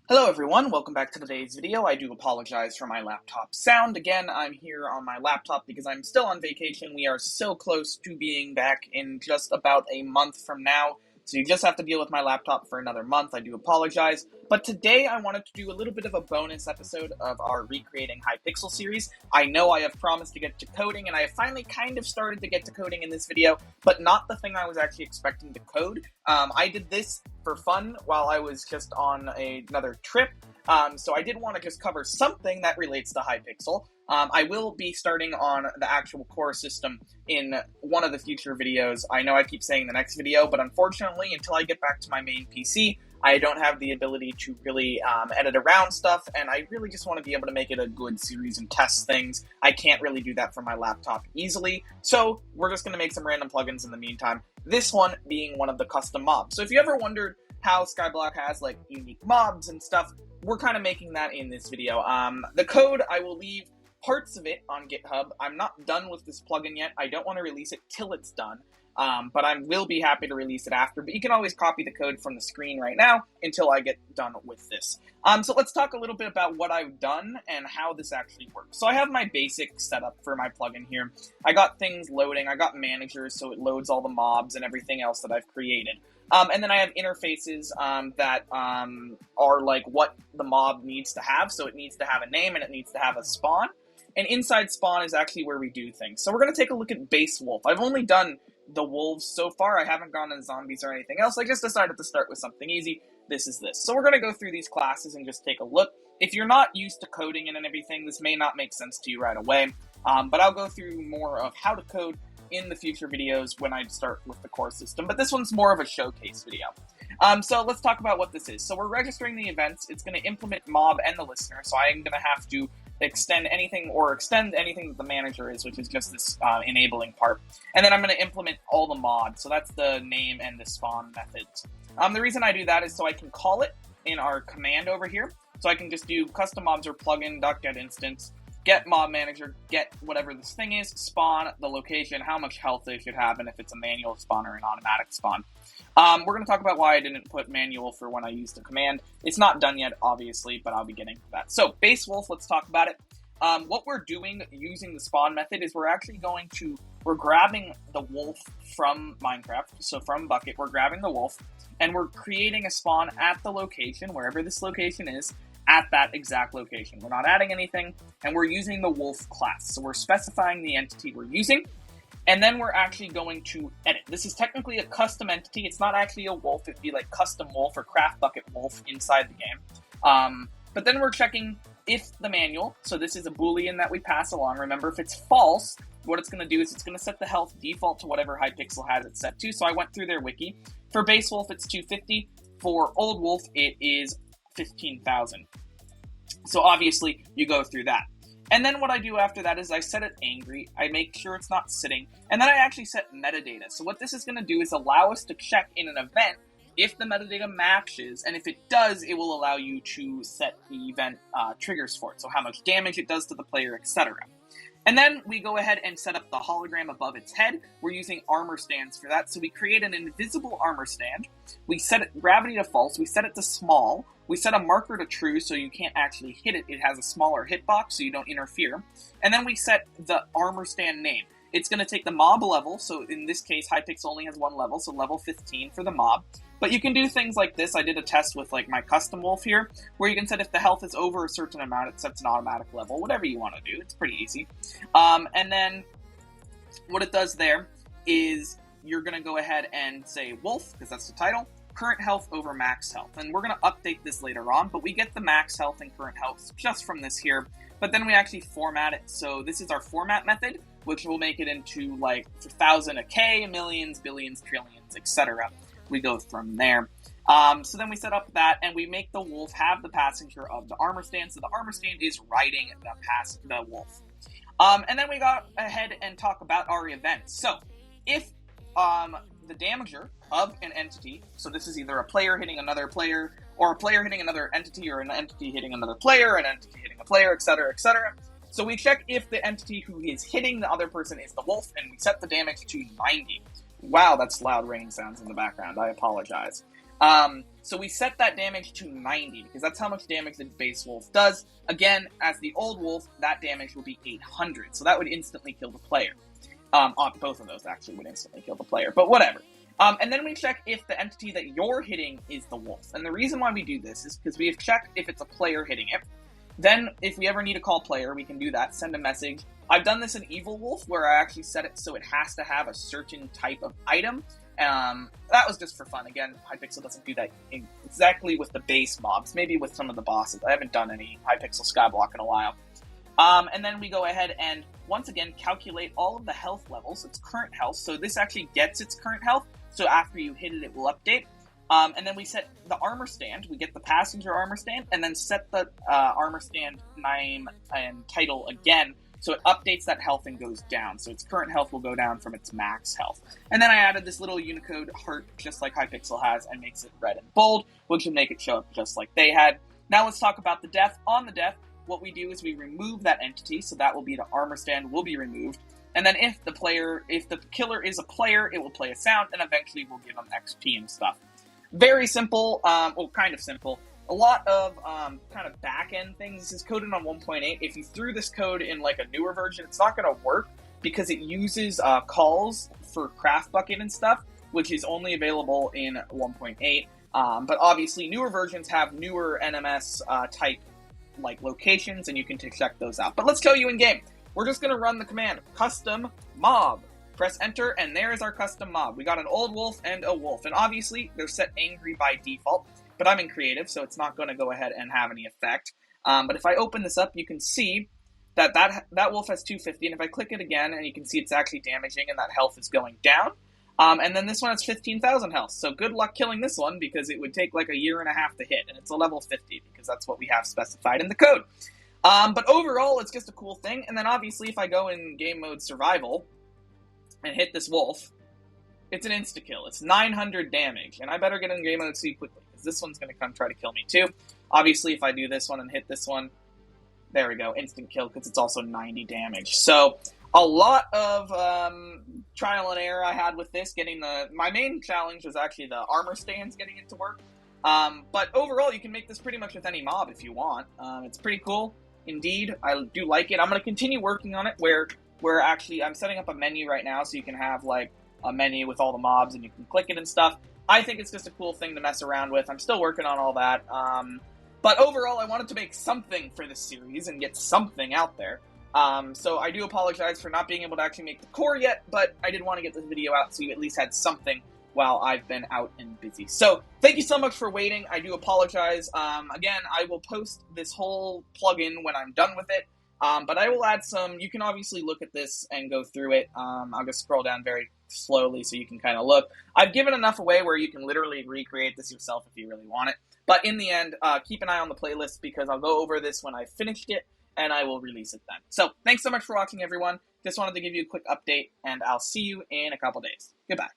Hello everyone, welcome back to today's video. I do apologize for my laptop sound. Again, I'm here on my laptop because I'm still on vacation. We are so close to being back in just about a month from now, so you just have to deal with my laptop for another month. I do apologize. But today I wanted to do a little bit of a bonus episode of our Recreating Hypixel series. I know I have promised to get to coding, and I have finally kind of started to get to coding in this video, but not the thing I was actually expecting to code. I did this for fun while I was just on another trip, so I did want to just cover something that relates to Hypixel. I will be starting on the actual core system in one of the future videos. I know I keep saying the next video, but unfortunately, until I get back to my main PC, I don't have the ability to really edit around stuff, and I really just want to be able to make it a good series and test things. I can't really do that from my laptop easily, so we're just going to make some random plugins in the meantime, this one being one of the custom mobs. So if you ever wondered how Skyblock has like unique mobs and stuff, we're kind of making that in this video. The code, I will leave parts of it on GitHub. I'm not done with this plugin yet. I don't want to release it till it's done. But I will be happy to release it after. But you can always copy the code from the screen right now until I get done with this. So let's talk a little bit about what I've done and how this actually works. So I have my basic setup for my plugin here. I got things loading. I got managers, so it loads all the mobs and everything else that I've created. And then I have interfaces that are like what the mob needs to have. So it needs to have a name and it needs to have a spawn. And inside spawn is actually where we do things. So we're going to take a look at base wolf. I've only done the wolves so far. I haven't gone into zombies or anything else. I just decided to start with something easy. This is this. So we're going to go through these classes and just take a look. If you're not used to coding and everything, this may not make sense to you right away. But I'll go through more of how to code in the future videos when I start with the core system. But this one's more of a showcase video. So let's talk about what this is. So we're registering the events. It's going to implement mob and the listener. So I am going to have to extend anything that the manager is, which is just this enabling part. And then I'm going to implement all the mods. So that's the name and the spawn methods. The reason I do that is so I can call it in our command over here. So I can just do custom mobs or plugin.getInstance, get mob manager, get whatever this thing is, spawn, the location, how much health they should have, and if it's a manual spawn or an automatic spawn. We're going to talk about why I didn't put manual for when I used the command. It's not done yet, obviously, but I'll be getting to that. So, base wolf, let's talk about it. What we're doing using the spawn method is we're grabbing the wolf from Minecraft, so from Bucket, we're grabbing the wolf, and we're creating a spawn at the location, wherever this location is, at that exact location. We're not adding anything, and we're using the wolf class. So we're specifying the entity we're using, and then we're actually going to edit. This is technically a custom entity. It's not actually a wolf. It'd be like custom wolf or craft bucket wolf inside the game. But then we're checking if the manual, so this is a Boolean that we pass along. Remember, if it's false, what it's going to do is it's going to set the health default to whatever Hypixel has it set to. So I went through their wiki. For base wolf, it's 250. For old wolf, it is 15,000. So obviously, you go through that. And then what I do after that is I set it angry, I make sure it's not sitting, and then I actually set metadata. So what this is going to do is allow us to check in an event if the metadata matches, and if it does, it will allow you to set the event triggers for it. So how much damage it does to the player, etc. And then we go ahead and set up the hologram above its head. We're using armor stands for that. So we create an invisible armor stand. We set it gravity to false. We set it to small. We set a marker to true so you can't actually hit it. It has a smaller hitbox so you don't interfere. And then we set the armor stand name. It's going to take the mob level. So in this case, Hypixel only has one level, so level 15 for the mob. But you can do things like this. I did a test with like my custom wolf here, where you can set if the health is over a certain amount, it sets an automatic level, whatever you want to do. It's pretty easy. And then what it does there is you're going to go ahead and say wolf, because that's the title, current health over max health. And we're going to update this later on, but we get the max health and current health just from this here. But then we actually format it. So this is our format method, which will make it into like 1,000 a K, millions, billions, trillions, etc. We go from there. So then we set up that, and we make the wolf have the passenger of the armor stand. So the armor stand is riding the wolf. And then we go ahead and talk about our events. So if the damager of an entity, so this is either a player hitting another player, or a player hitting another entity, or an entity hitting another player, an entity hitting a player, etc., etc. So we check if the entity who is hitting the other person is the wolf, and we set the damage to 90. Wow, that's loud rain sounds in the background. I apologize. So So we set that damage to 90 because that's how much damage the base wolf does. Again, as the old wolf, that damage will be 800, so that would instantly kill the player. Both of those actually would instantly kill the player, but whatever. And then we check if the entity that you're hitting is the wolf. And the reason why we do this is because we have checked if it's a player hitting it. Then, if we ever need to call player, we can do that, send a message. I've done this in Evil Wolf, where I actually set it so it has to have a certain type of item. That was just for fun. Again, Hypixel doesn't do that exactly with the base mobs, maybe with some of the bosses. I haven't done any Hypixel Skyblock in a while. And then we go ahead and, once again, calculate all of the health levels, its current health. So this actually gets its current health, so after you hit it, it will update. And then we set the armor stand. We get the passenger armor stand, and then set the armor stand name and title again, so it updates that health and goes down. So its current health will go down from its max health. And then I added this little Unicode heart, just like Hypixel has, and makes it red and bold, which would make it show up just like they had. Now let's talk about the death. On the death, what we do is we remove that entity, so that will be the armor stand will be removed. And then if the killer is a player, it will play a sound, and eventually we'll give them XP and stuff. Very simple, well, kind of simple. A lot of kind of back-end things. This is coded on 1.8. If you threw this code in like a newer version, it's not going to work because it uses calls for Craft Bucket and stuff, which is only available in 1.8. But obviously, newer versions have newer NMS type like locations, and you can check those out. But let's show you in game. We're just going to run the command custom mob. Press enter, and there is our custom mob. We got an old wolf and a wolf, and obviously they're set angry by default, but I'm in creative, so it's not going to go ahead and have any effect. But if I open this up, you can see that wolf has 250, and if I click it again, and you can see it's actually damaging, and that health is going down. And then this one has 15,000 health, so good luck killing this one, because it would take like a year and a half to hit, and it's a level 50, because that's what we have specified in the code. But overall, it's just a cool thing, and then obviously if I go in game mode survival and hit this wolf, it's an insta-kill. It's 900 damage, and I better get in game mode C quickly, because this one's going to come try to kill me too. Obviously, if I do this one and hit this one, there we go, instant kill, because it's also 90 damage. So, a lot of trial and error I had with this, my main challenge was actually the armor stands, getting it to work. But overall, you can make this pretty much with any mob if you want. It's pretty cool, indeed. I do like it. I'm going to continue working on it, where actually, I'm setting up a menu right now, so you can have, like, a menu with all the mobs, and you can click it and stuff. I think it's just a cool thing to mess around with. I'm still working on all that. But overall, I wanted to make something for this series and get something out there. So I do apologize for not being able to actually make the core yet, but I did want to get this video out so you at least had something while I've been out and busy. So, thank you so much for waiting. I do apologize. Again, I will post this whole plugin when I'm done with it. But I will add some, you can obviously look at this and go through it. I'll just scroll down very slowly so you can kind of look. I've given enough away where you can literally recreate this yourself if you really want it. But in the end, keep an eye on the playlist because I'll go over this when I've finished it and I will release it then. So, thanks so much for watching, everyone. Just wanted to give you a quick update, and I'll see you in a couple days. Goodbye.